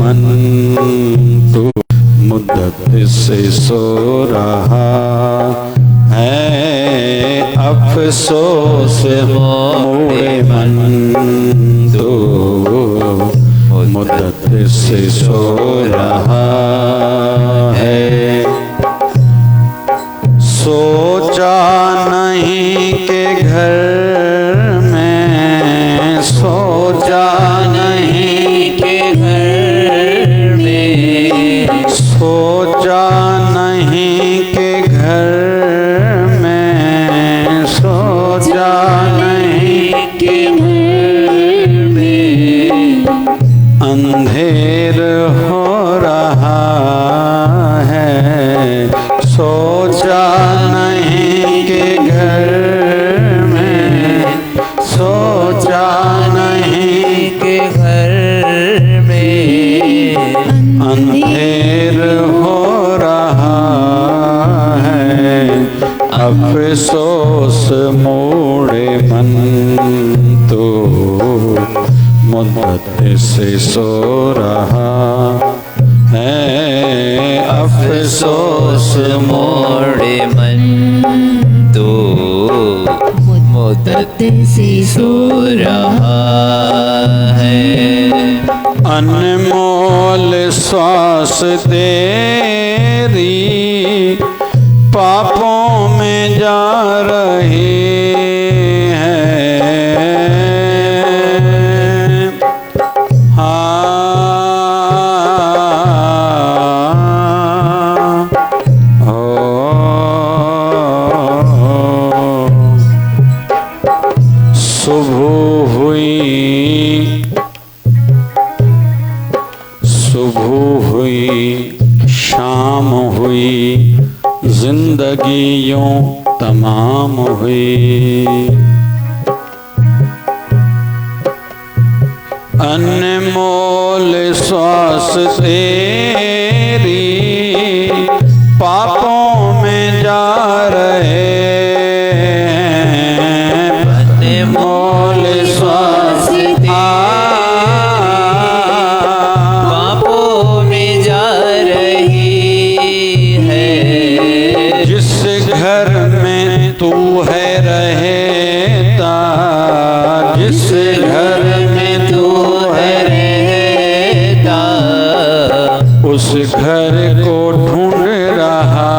मन तू मुद्दत से सो रहा है, अफसोस मोड़े मन तू मुद्दत से सो रहा है। सोचा नहीं के घर में, सोचा नहीं के घर में, सोचा नहीं के घर में, सोचा नहीं के घर में अंधेर हो रहा है। सोचा नहीं के घर में, सोचा नहीं के घर में अंधेर हो रहा है, अफसोस मोड़े मन तो मुद्दत से सो रहा है, अफसोस मोड़े मन तो मुद्दत से सो रहा है। अनमोल श्वास तेरी पापों में जा रही है। हाँ सुबह हुई शाम हुई, जिंदगी यूं तमाम हुई। अनमोल श्वास तेरी पापों में जा रहे हैं। अनमोल श्वास पापों में जा रही है। जिस घर में तू है रहता, जिस घर में तू है रहता, उस घर को ढूंढ रहा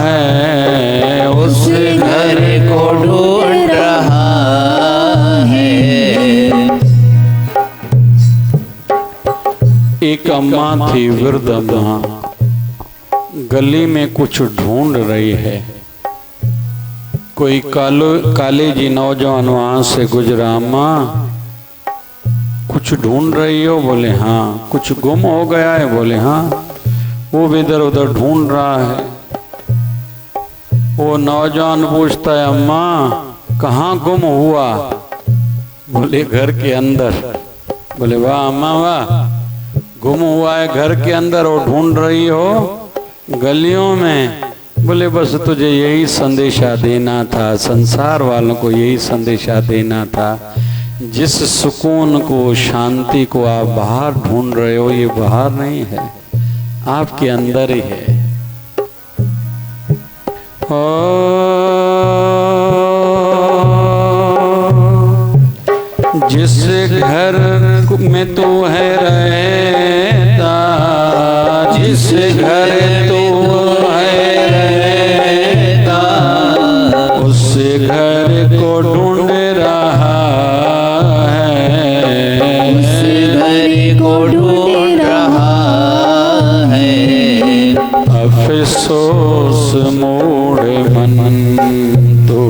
है, उस घर को ढूंढ रहा है। एक अम्मा थी, वृद्ध अम्मा, गली में कुछ ढूंढ रही है। कोई काली जी नौजवान वहां से गुजरा। अम्मा कुछ ढूंढ रही हो? बोले हाँ। कुछ गुम हो गया है? बोले हाँ। वो भी इधर उधर ढूंढ रहा है। वो नौजवान पूछता है, अम्मा कहाँ गुम हुआ? बोले घर के अंदर। बोले वाह अम्मा वाह, गुम हुआ है घर के अंदर और ढूंढ रही हो गलियों में? बोले बस तुझे यही संदेशा देना था, संसार वालों को यही संदेशा देना था, जिस सुकून को, शांति को आप बाहर ढूंढ रहे हो, ये बाहर नहीं है, आपके अंदर ही है। जिस घर में तू है रहता, जिस घर तू है रहता, उस घर को ढूंढ रहा है, उस घर को ढूंढ रहा है। अफसोस मोड़े मन तो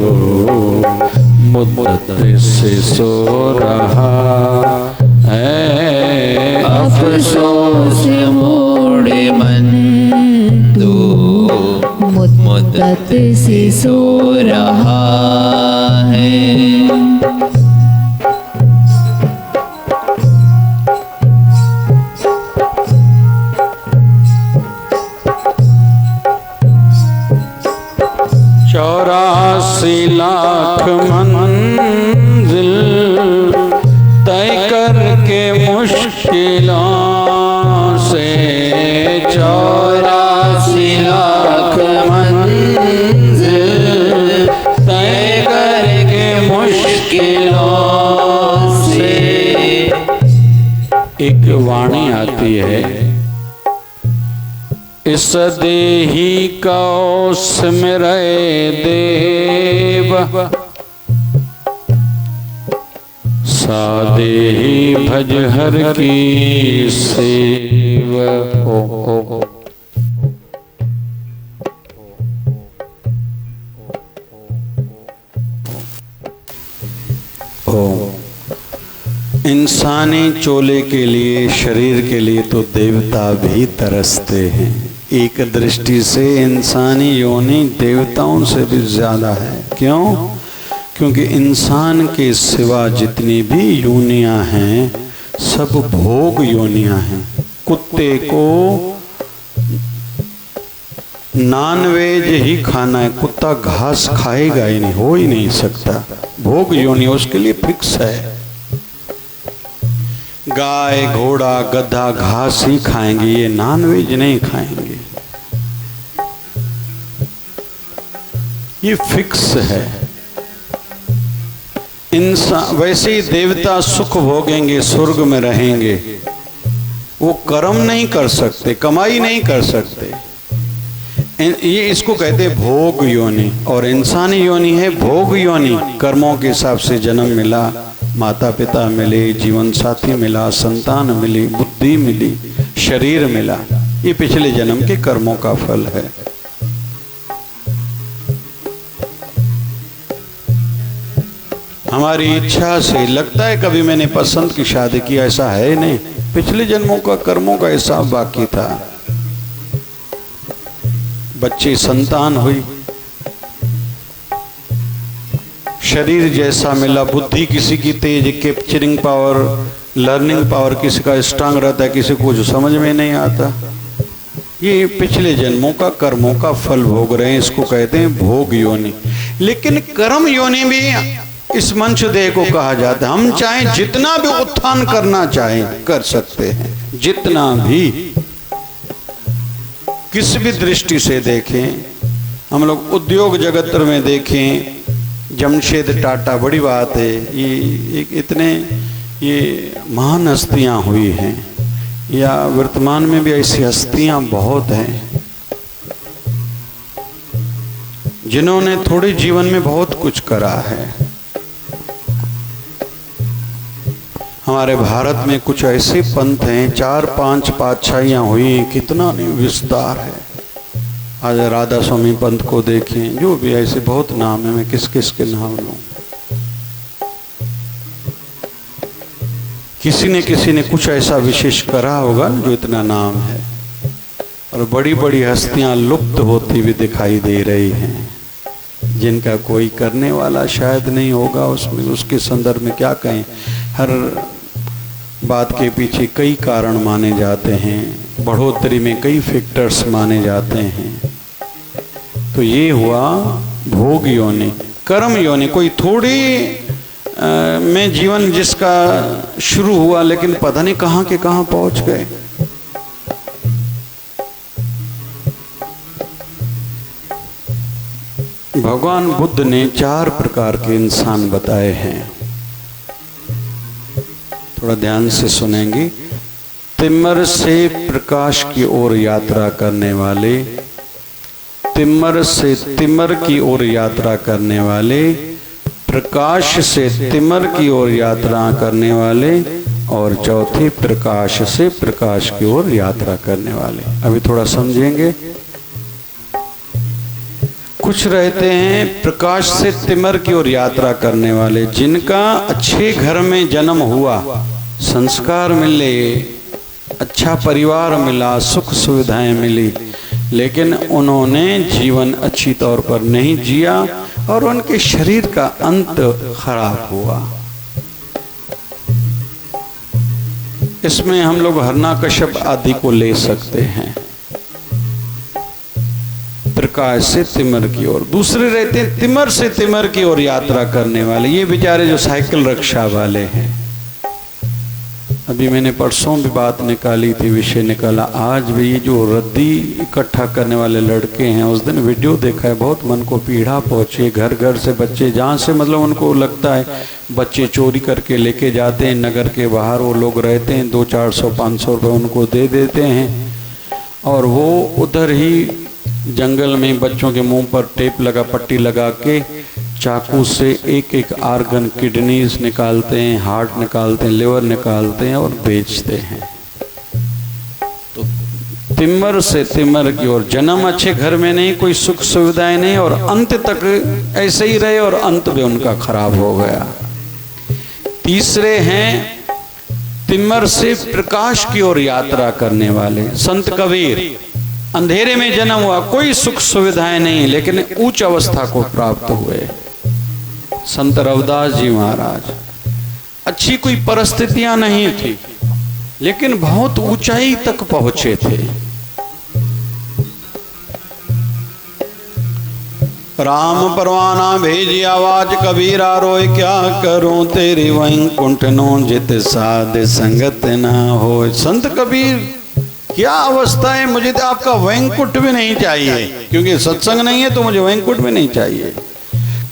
मुद्दत से सो रहा है, अफसोस मोड़े मन तो मुद्दत से सो रहा है। चौरासी लाख मंजिल तय करके मुश्किलों एक वाणी आती है, इस देही को सिमरै देव, सा देही भज हर की सेव। ओ इंसानी चोले के लिए, शरीर के लिए तो देवता भी तरसते हैं। एक दृष्टि से इंसानी योनि देवताओं से भी ज्यादा है। क्यों? क्योंकि इंसान के सिवा जितनी भी योनियां हैं सब भोग योनियां हैं। कुत्ते को नॉनवेज ही खाना है, कुत्ता घास खाएगा ही नहीं, हो ही नहीं सकता। भोग योनि उसके लिए फिक्स है। गाय, घोड़ा, गधा घास ही खाएंगे, ये नॉनवेज नहीं खाएंगे, ये फिक्स है। इंसान वैसे ही देवता सुख भोगेंगे, स्वर्ग में रहेंगे, वो कर्म नहीं कर सकते, कमाई नहीं कर सकते। ये इसको कहते भोग योनि। और इंसानी योनि है भोग योनि। कर्मों के हिसाब से जन्म मिला, माता पिता मिले, जीवन साथी मिला, संतान मिली, बुद्धि मिली, शरीर मिला, ये पिछले जन्म के कर्मों का फल है। हमारी इच्छा से लगता है कभी मैंने पसंद की शादी की, ऐसा है नहीं, पिछले जन्मों का कर्मों का हिसाब बाकी था। बच्चे, संतान हुई, शरीर जैसा मिला, बुद्धि किसी की तेज, कैप्चरिंग पावर, लर्निंग पावर किसी का स्ट्रांग रहता है, किसी को जो समझ में नहीं आता। ये पिछले जन्मों का कर्मों का फल भोग रहे हैं, इसको कहते हैं भोग योनि। लेकिन कर्म योनि भी इस मंच देह को कहा जाता है। हम चाहें जितना भी उत्थान करना चाहें कर सकते हैं, जितना भी, किसी भी दृष्टि से देखें। हम लोग उद्योग जगत में देखें, जमशेद टाटा, बड़ी बात है, ये इतने ये महान हस्तियां हुई हैं, या वर्तमान में भी ऐसी हस्तियां बहुत हैं जिन्होंने थोड़े जीवन में बहुत कुछ करा है। हमारे भारत में कुछ ऐसे पंथ हैं, 4-5 पातशाहियां हुई, कितना विस्तार है। आज राधा स्वामी पंथ को देखें, जो भी ऐसे बहुत नाम है, मैं किस किस के नाम लूं। किसी ने कुछ ऐसा विशेष करा होगा जो इतना नाम है। और बड़ी बड़ी हस्तियां लुप्त होती हुई दिखाई दे रही हैं, जिनका कोई करने वाला शायद नहीं होगा। उसमें उसके संदर्भ में क्या कहें, हर बात के पीछे कई कारण माने जाते हैं, बढ़ोतरी में कई फैक्टर्स माने जाते हैं। तो ये हुआ भोग योनि। कर्म योनि, कोई थोड़ी में जीवन जिसका शुरू हुआ, लेकिन पता नहीं कहाँ के कहाँ पहुंच गए। भगवान बुद्ध ने 4 प्रकार के इंसान बताए हैं, थोड़ा ध्यान से सुनेंगे। तिम्मर से प्रकाश की ओर यात्रा करने वाले, तिम्मर से तिम्मर की ओर यात्रा करने वाले, प्रकाश से तिम्मर की ओर यात्रा करने वाले, और चौथे प्रकाश से प्रकाश की ओर यात्रा करने वाले। अभी थोड़ा समझेंगे। कुछ रहते हैं प्रकाश से तिम्मर की ओर यात्रा करने वाले, जिनका अच्छे घर में जन्म हुआ, संस्कार मिले, अच्छा परिवार मिला, सुख सुविधाएं मिली, लेकिन उन्होंने जीवन अच्छी तौर पर नहीं जिया और उनके शरीर का अंत खराब हुआ। इसमें हम लोग हिरण्यकश्यप आदि को ले सकते हैं। प्रकाश से तिम्मर की ओर। दूसरे रहते हैं तिम्मर से तिम्मर की ओर यात्रा करने वाले, ये बेचारे जो साइकिल रिक्शा वाले हैं, अभी मैंने परसों भी बात निकाली थी, विषय निकाला। आज भी जो रद्दी इकट्ठा करने वाले लड़के हैं, उस दिन वीडियो देखा है, बहुत मन को पीड़ा पहुँची। घर घर से बच्चे, जहाँ से मतलब उनको लगता है बच्चे चोरी करके लेके जाते हैं, नगर के बाहर वो लोग रहते हैं, 200-400-500 रुपये उनको दे देते हैं, और वो उधर ही जंगल में बच्चों के मुंह पर टेप लगा, पट्टी लगा के चाकू से एक एक आर्गन, किडनीज निकालते हैं, हार्ट निकालते हैं, लिवर निकालते हैं और बेचते हैं। तो तिम्मर से तिम्मर की ओर, जन्म अच्छे घर में नहीं, कोई सुख सुविधाएं नहीं, और अंत तक ऐसे ही रहे और अंत भी उनका खराब हो गया। तीसरे हैं तिम्मर से प्रकाश की ओर यात्रा करने वाले संत कबीर। अंधेरे में जन्म हुआ, कोई सुख सुविधाएं नहीं, लेकिन उच्च अवस्था को प्राप्त हुए। संत रविदास जी महाराज, अच्छी कोई परिस्थितियां नहीं थी, लेकिन बहुत ऊंचाई तक पहुंचे थे। राम परवाना भेजी आवाज, कबीरा रोए क्या करूं, तेरी वैकुंठ नो जित साध संगत ना हो। संत कबीर, क्या अवस्था है, मुझे तो आपका वैकुंठ भी नहीं चाहिए, क्योंकि सत्संग नहीं है तो मुझे वैकुंठ भी नहीं चाहिए।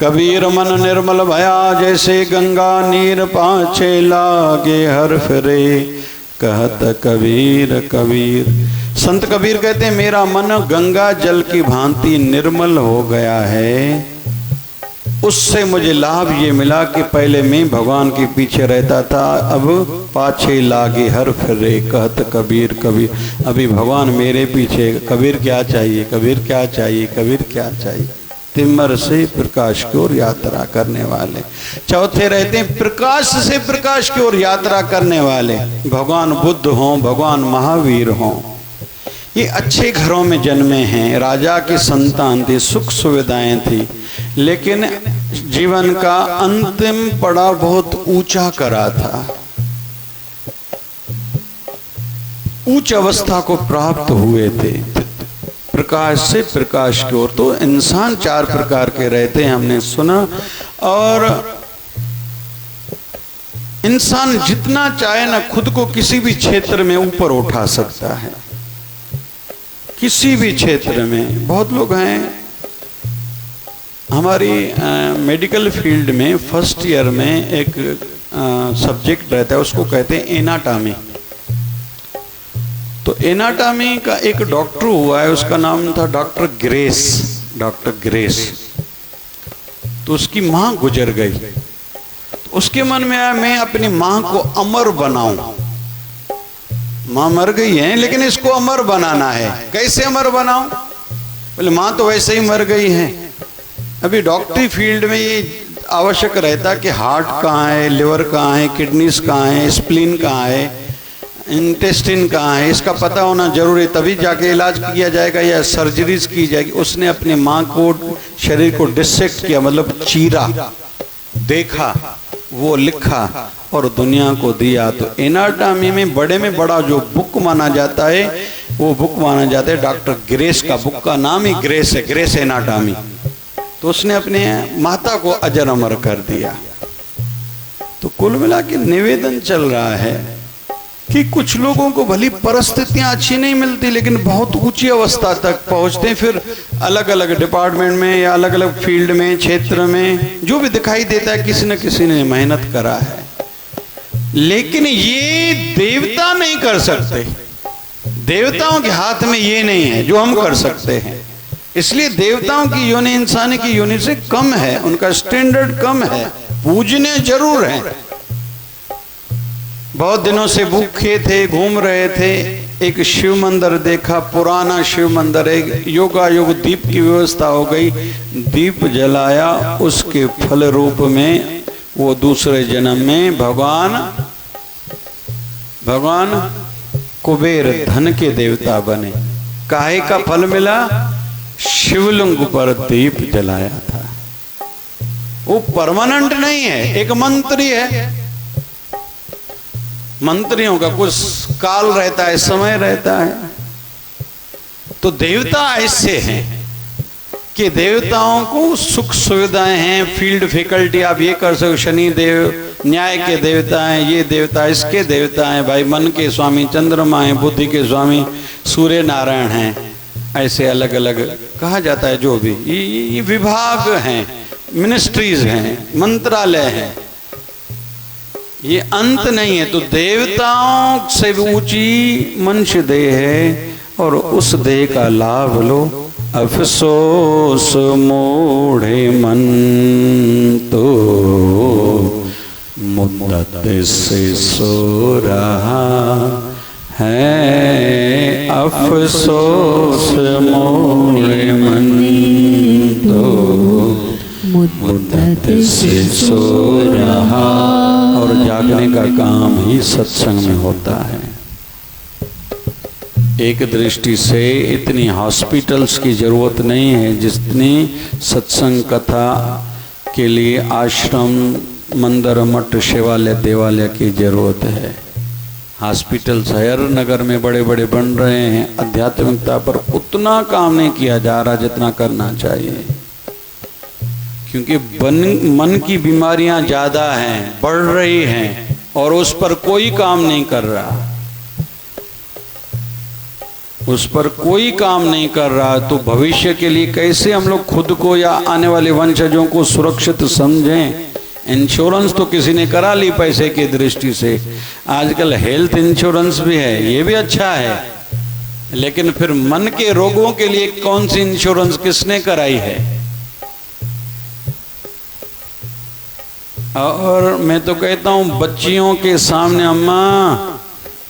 कबीर मन निर्मल भया, जैसे गंगा नीर पाछे लागे हर फिरे, कहत कबीर कबीर। संत कबीर कहते हैं, मेरा मन गंगा जल की भांति निर्मल हो गया है। उससे मुझे लाभ ये मिला कि पहले मैं भगवान के पीछे रहता था, अब पाछे लागे हर फिरे, कहत कबीर कबीर। अभी भगवान मेरे पीछे, कबीर क्या चाहिए, कबीर क्या चाहिए, कबीर क्या चाहिए। तिम्मर से प्रकाश की ओर यात्रा करने वाले। चौथे रहते हैं प्रकाश से प्रकाश की ओर यात्रा करने वाले, भगवान बुद्ध हों, भगवान महावीर हों। ये अच्छे घरों में जन्मे हैं, राजा की संतान थी, सुख सुविधाएं थी, लेकिन जीवन का अंतिम पड़ाव बहुत ऊंचा करा था, उच्च अवस्था को प्राप्त हुए थे। प्रकाश से प्रकाश की ओर। तो इंसान 4 प्रकार के रहते हैं, हमने सुना। और इंसान जितना चाहे ना, खुद को किसी भी क्षेत्र में ऊपर उठा सकता है, किसी भी क्षेत्र में। बहुत लोग हैं हमारी मेडिकल फील्ड में, फर्स्ट ईयर में एक सब्जेक्ट रहता है, उसको कहते हैं एनाटॉमी। तो एनाटॉमी का एक डॉक्टर हुआ है, उसका नाम था डॉक्टर ग्रेस, डॉक्टर ग्रेस। तो उसकी माँ गुजर गई, तो उसके मन में आया मैं अपनी माँ को अमर बनाऊं। माँ मर गई है लेकिन इसको अमर बनाना है, कैसे अमर बनाऊं? बोले माँ तो वैसे ही मर गई है। अभी डॉक्टरी फील्ड में ये आवश्यक रहता कि हार्ट कहाँ है, लिवर कहाँ है, किडनीज कहाँ है, स्प्लीन कहाँ है, इंटेस्टिन कहाँ है, इसका पता होना जरूरी, तभी जाके इलाज किया जाएगा या सर्जरीज की जाएगी। उसने अपने माँ को, शरीर को डिसेक्ट किया, मतलब चीरा, देखा, वो लिखा और दुनिया को दिया। तो एनाटॉमी में बड़ा जो बुक माना जाता है, वो बुक माना जाता है डॉक्टर ग्रेस का। बुक का नाम ही ग्रेस है, ग्रेस एनाटॉमी। तो उसने अपने माता को अजर अमर कर दिया। तो कुल मिला के निवेदन चल रहा है कि कुछ लोगों को भली परिस्थितियां अच्छी नहीं मिलती, लेकिन बहुत ऊंची अवस्था तक पहुंचते हैं। फिर अलग अलग डिपार्टमेंट में या अलग अलग फील्ड में, क्षेत्र में, जो भी दिखाई देता है किसी न किसी ने मेहनत करा है। लेकिन ये देवता नहीं कर सकते, देवताओं के हाथ में ये नहीं है जो हम कर सकते हैं। इसलिए देवताओं की योनि इंसान की योनि से कम है, उनका स्टैंडर्ड कम है, पूजने जरूर है। बहुत दिनों से भूखे थे, घूम रहे थे, एक शिव मंदिर देखा, पुराना शिव मंदिर, एक योगायोग दीप की व्यवस्था हो गई, दीप जलाया, उसके फल रूप में वो दूसरे जन्म में भगवान कुबेर धन के देवता बने। काहे का फल मिला? शिवलिंग पर दीप जलाया था। वो परमानेंट नहीं है, एक मंत्री है। मंत्रियों का कुछ काल रहता है, समय रहता है। तो देवता ऐसे हैं कि देवताओं को सुख सुविधाएं हैं, फील्ड फैकल्टी, आप ये कर सकते, शनि देव न्याय के देवता हैं, ये देवता इसके देवता हैं, भाई मन के स्वामी चंद्रमा हैं, बुद्धि के स्वामी सूर्य नारायण हैं। ऐसे अलग अलग कहा जाता है। जो भी ये विभाग हैं, मिनिस्ट्रीज हैं, मंत्रालय हैं, ये अंत नहीं है। तो देवताओं से भी ऊंची मनुष्य देह है और उस देह का लाभ लो। अफसोस मोढ़े मन तो मुद्दत से सो रहा है। अफसोस मोढ़े मन तो मुद्दत से सो रहा। और जागने का काम ही सत्संग में होता है। एक दृष्टि से इतनी हॉस्पिटल्स की जरूरत नहीं है जितनी सत्संग कथा के लिए आश्रम, मंदिर, मठ, शिवालय, देवालय की जरूरत है। हॉस्पिटल्स हर नगर में बड़े बड़े बन रहे हैं। आध्यात्मिकता पर उतना काम नहीं किया जा रहा जितना करना चाहिए, क्योंकि मन की बीमारियां ज़्यादा हैं, बढ़ रही हैं और उस पर कोई काम नहीं कर रहा। उस पर कोई काम नहीं कर रहा। तो भविष्य के लिए कैसे हम लोग खुद को या आने वाले वंशजों को सुरक्षित समझें। इंश्योरेंस तो किसी ने करा ली पैसे की दृष्टि से। आजकल हेल्थ इंश्योरेंस भी है, ये भी अच्छा है, लेकिन फिर मन के रोगों के लिए कौन सी इंश्योरेंस किसने कराई है। और मैं तो कहता हूँ बच्चियों के सामने, अम्मा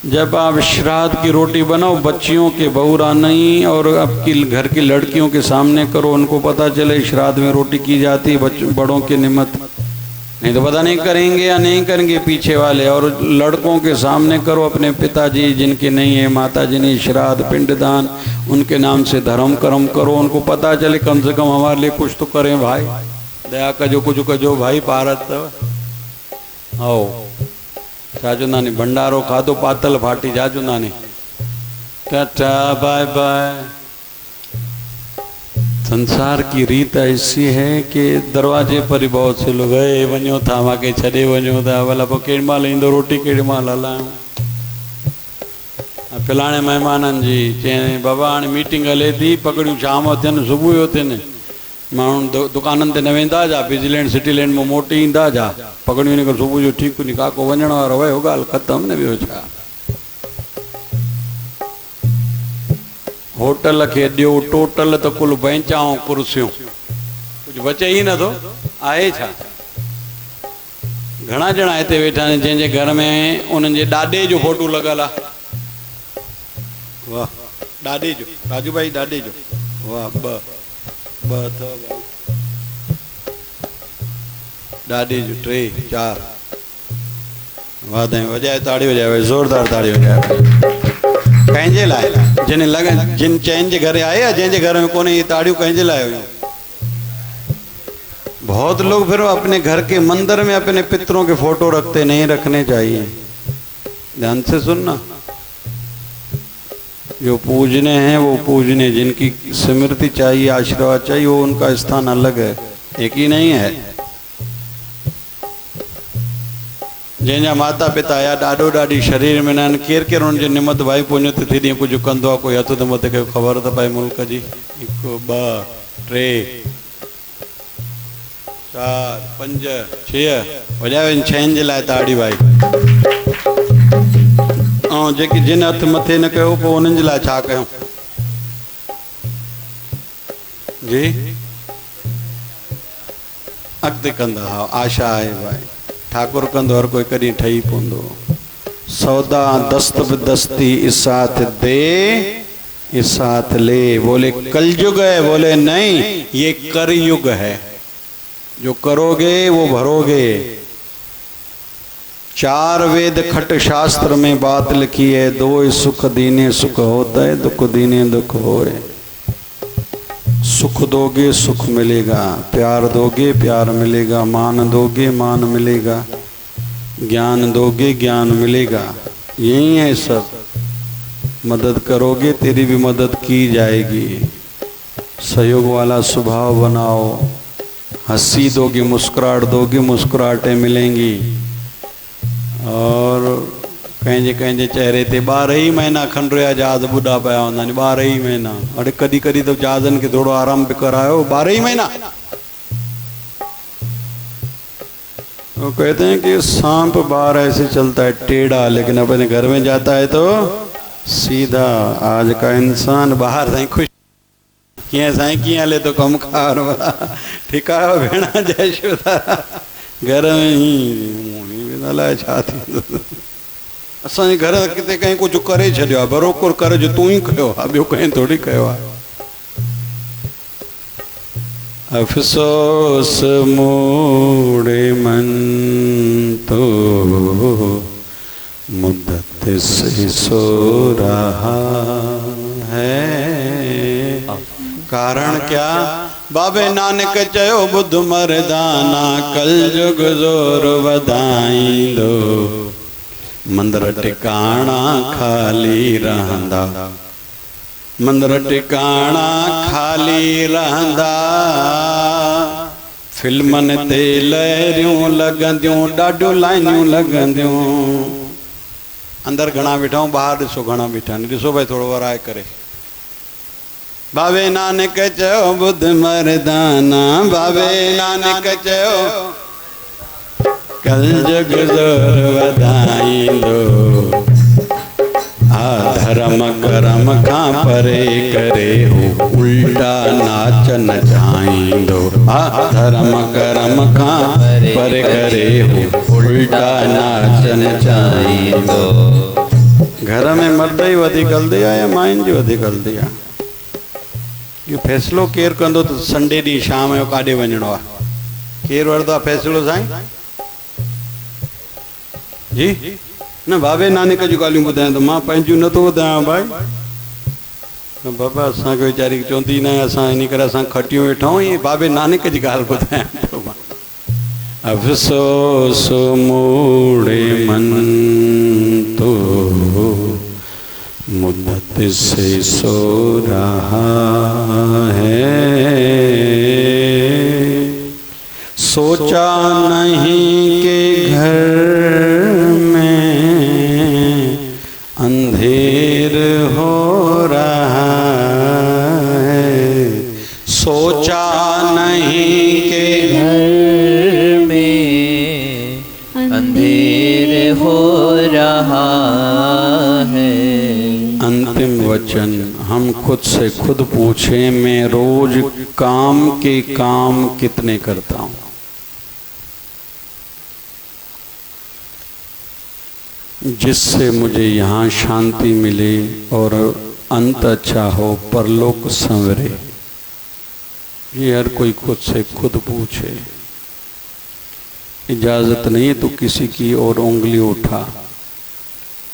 जब आप श्राद्ध की रोटी बनाओ, बच्चियों के बहुरा नहीं और आपकी घर की लड़कियों के सामने करो, उनको पता चले श्राद्ध में रोटी की जाती है बड़ों के निमित्त। नहीं तो पता नहीं करेंगे या नहीं करेंगे पीछे वाले। और लड़कों के सामने करो, अपने पिताजी जिनके नहीं है, माता जी ने श्राद्ध पिंडदान, उनके नाम से धर्म कर्म करो, उनको पता चले कम से कम हमारे लिए कुछ तो करें भाई। दया कजो कुछ कजो भाई भारत। आओ जाजू नानी भंडारो खाधो पातल फाटी जाजू नानी। Tata bye bye. संसार की रीत ऐसी है कि दरवाजे पर ही बहुत से लोग है वञो था माके छॾे वञो था, भला पोइ केॾी महिल ईंदो रोटी केॾी महिल हलायूं। फलाणे महिमाननि जी चई बाबा हाणे मीटिंग हले थी, पकड़ियूं शाम थियनि सुबुह जो थियनि, माण्हू दुकाननि ते न वेंदा जा, बिजलैंड सिटी लैंड में मोटी ईंदा जा, पकड़ियूं इन सुबुह जो ठीकु नी काको वञण वारो वियो, ॻाल्हि ख़तमु न। ॿियो छा। होटल खे ॾियो टोटल त कुल बेंचाऊं कुर्सियूं, कुझु बचे ई नथो। आहे छा? घणा ॼणा हिते वेठा आहिनि जंहिंजे घर में उन्हनि जे ॾाॾे जो फोटो लॻल आहे। वाह, ॾाॾे जो, राजू भाई ॾाॾे जो, वाह, ॿ अथव ॾाॾे जो, 3 4। वाधायूं, वॼाए ताड़ी वॼाए, ज़ोरदार ताड़ी वॼाए। कंहिंजे लाइ? जिन लॻ जिन चइनि जे घर आए या जंहिंजे घर में कोन्हे, ये ताड़ियूं कंहिंजे लाइ हुयूं? बहुत लोग फिर अपने घर के मंदिर में अपने पितरों के फोटो रखते, नहीं रखने चाहिए। ध्यान से सुनना, जो पूजने हैं वो पूजने, जिनकी स्मृति चाहिए, आशीर्वाद चाहिए, वो उनका स्थान अलग है, एक ही नहीं है। जंहिंजा माता पिता या ॾाॾो ॾाॾी शरीर में न आहिनि, केरु केरु उन्हनि जे निमित भाई पुञ ते थी ॾींहुं कुझु कंदो आहे, कोई हथ त मथे खे ख़बर त पए मुल्क जी। 1 2 3 4 5 6 वॼायो। 6 जे लाइ ताड़ी भाई। ऐं जेके जिन हथ मथे न कयो पोइ उन्हनि जे लाइ छा कयूं जी? अॻिते कंदा। हा, आशा आहे भाई, ठाकुर कंदो, हर कोई कॾहिं ठही पवंदो। सौदा दस्त दस्ती इसाथ दे इसाथ ले। बोले कलयुग है, बोले नहीं ये कर युग है। जो करोगे वो भरोगे। 4 वेद खट शास्त्र में बात लिखी है, 2 सुख दीने सुख होता है, दुख दीने दुख होए। सुख दोगे सुख मिलेगा, प्यार दोगे प्यार मिलेगा, मान दोगे मान मिलेगा, ज्ञान दोगे ज्ञान मिलेगा। यही है सब। मदद करोगे तेरी भी मदद की जाएगी। सहयोग वाला स्वभाव बनाओ। हंसी दोगे मुस्कुराहट दोगे मुस्कुराहटें मिलेंगी। और कंहिंजे चेहरे ते 12 महीना खंड रहिया जहाज बुढ़ा पिया हूंदा आहिनि। 12 महीना। अरे कॾहिं कॾहिं तो जहाज़नि खे थोरो आराम बि करायो। 12 महीना। वो कहते हैं कि सांप बाहर ऐसे चलता है टेढ़ा, लेकिन अपने घर में जाता है तो सीधा। आज का इंसान बाहर साईं खुश कीअं साईं कीअं हले तो कम कार वाला ठीकु आहे भेण जय शिवधारा। घर में ही अलाए छा थींदो। असांजे घर किथे कंहिं कुझु करे छॾियो आहे, बरोबर कर जो तूं ई कयो आहे, ॿियो कंहिं थोरी कयो आहे। अफ़सोस मोड़े मन तो मुद्दत से सो रहा है। कारण क्या? बाबे नानक चयो बुध मर्दाना कल जुग ज़ोर वधाईंदो। मंदिर टिकाणा खाली रहंदा, मंदिर टिकाणा खाली रहंदा। फिल्मनि ते लहरियूं लॻंदियूं, ॾाढियूं लाइनियूं लॻंदियूं। अंदरि घणा वेठा आहियूं, ॿाहिरि ॾिसो घणा वेठा आहिनि। ॾिसो भाई थोरो वराए करे। बाबे नानक चयो बुध मर्दाना, बाबे नानक चयो कल जग ज़ोर वधाईंदो। धर्म करम खां परे करे हो उल्टा नाच नचाईंदो। धर्म करम खां परे करे हो उल्टा नाच नचाईंदो। घर में मर्द ई वधीक हलंदी आहे या मायुनि जी वधीक हलंदी आहे? इहो फ़ैसिलो केरु कंदो त संडे ॾींहुं शाम जो काॾे वञिणो आहे? केरु वठंदो आहे फ़ैसिलो साईं जी? न बाबे नानक जूं ॻाल्हियूं ॿुधायां त मां पंहिंजूं नथो ॿुधायां भाई। बाबा असांखे वीचारी चवंदी न आहे, असां इन करे असां खटियूं वेठा आहियूं। इहे बाबे नानक जी ॻाल्हि ॿुधायां थो मां। अफ़सोस मोड़े मन तो मुद्दत से सो रहा है। सोचा नहीं कि घर में अंधेर हो रहा है। सोचा नहीं कि घर में अंधेर हो रहा है। अंतिम वचन हम खुद से खुद पूछें, मैं रोज काम के काम कितने करता हूँ? जिससे मुझे यहाँ शांति मिले और अंत अच्छा हो, परलोक संवरे। ये हर कोई खुद से खुद पूछे। इजाज़त नहीं है तो किसी की और उंगली उठा।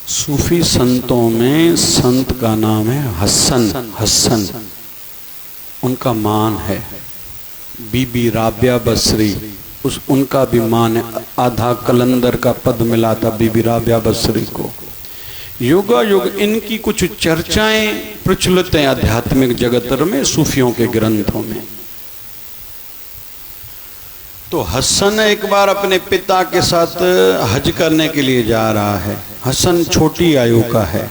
सूफी संतों में संत का नाम है हसन। हसन उनका मान है। बीबी राबिया बसरी उनका भी मान है। आधा कलंदर का पद मिला था बीबी राबिया बसरी को। युगा युग इनकी कुछ चर्चाएं प्रचलित हैं आध्यात्मिक जगत में, सूफियों के ग्रंथों में। तो हसन एक बार अपने पिता के साथ हज करने के लिए जा रहा है। हसन छोटी आयु का है।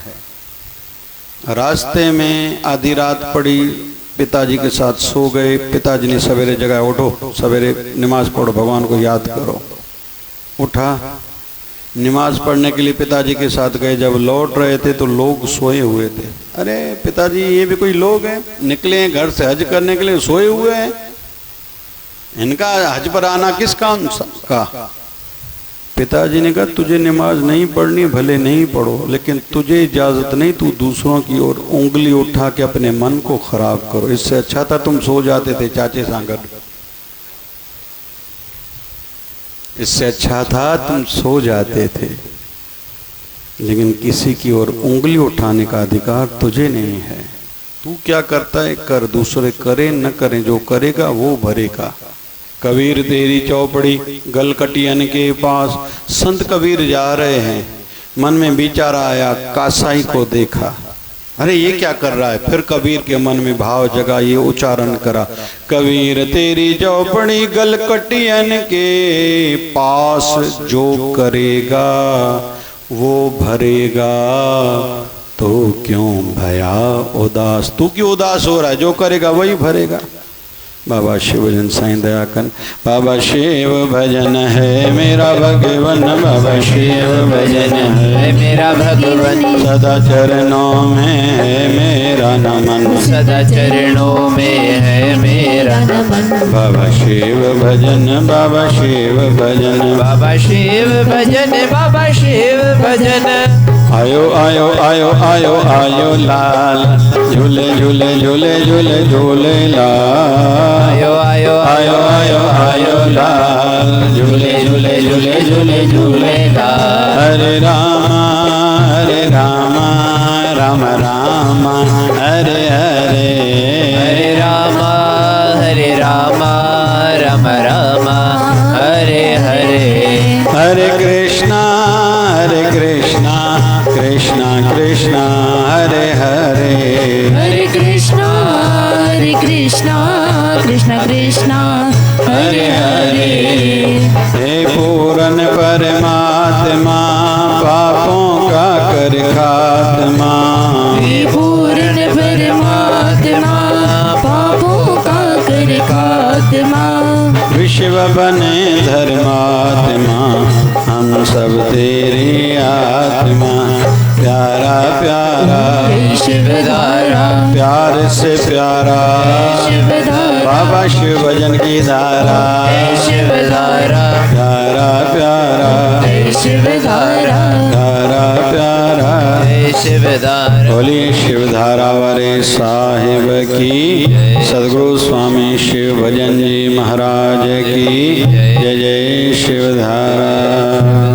रास्ते में आधी रात पड़ी, पिताजी के साथ सो गए। पिताजी ने सवेरे जगाया, उठो सवेरे नमाज पढ़ो, भगवान को याद करो। उठा, नमाज पढ़ने के लिए पिताजी के साथ गए। जब लौट रहे थे तो लोग सोए हुए थे। अरे पिताजी ये भी कोई लोग हैं, निकले हैं घर से हज करने के लिए, सोए हुए हैं। इनका हज पर आना किस काम का? पिताजी ने कहा तुझे नमाज नहीं पढ़नी, भले नहीं पढ़ो, लेकिन तुझे इजाजत नहीं तू दूसरों की ओर उंगली उठा के अपने मन को खराब करो। इससे अच्छा था तुम सो जाते थे चाचे सांगत। इससे अच्छा था तुम सो जाते थे। लेकिन किसी की ओर उंगली उठाने का अधिकार तुझे नहीं है। तू क्या करता है कर, दूसरे करे न करें, जो करेगा वो भरेगा। कबीर तेरी चौपड़ी गलकटियन के पास। संत कबीर जा रहे हैं, मन में विचार आया, कासाई को देखा। अरे ये क्या कर रहा है? फिर कबीर के मन में भाव जगा, ये उच्चारण करा, कबीर तेरी चौपड़ी गलकटियन के पास जो करेगा वो भरेगा, तो क्यों भया उदास? तू क्यों उदास हो रहा है? जो करेगा वही भरेगा। बाबा शिव भजन साईं दया कर। बाबा शिव भजन है मेरा भगवन, बाबा शिव भजन है मेरा भगवन, सदा चरणों में है मेरा नमन, सदा चरणों में है मेरा नमन। बाबा शिव भजन, बाबा शिव भजन, बाबा शिव भजन, बाबा शिव भजन। आयो आयो आयो आयो आयो लाल, झूले झूले झूले झूले झूले लाल, आयो आयो आयो आयो आयो लाल, झूले झूले झूले झूले झूले लाल। हरे रामा राम राम हरे हरे, हरे रामा राम राम हरे हरे। हरे कृष्णा कृष्णा कृष्णा हरे हरे, हरे कृष्णा कृष्णा कृष्णा हरे हरे। हे पूर्ण परमात्मा पापों का कर खात्मा, हे पूर्ण परमात्मा पापों का कर खात्मा, विश्व बने धर्मात्मा हम सब तेरी आत्मा। प्यारा प्यारा शिवधारा, प्यार से प्यारा शिवधारा, बाबा शिव भजन की धारा, शिवधारा, प्यारा प्यारा शिवधारा, प्यारा प्यारा शिवधारा। बोली शिवधारा वाले साहिब की, सदगुरु स्वामी शिव भजन जी महाराज की जय जय शिवधारा।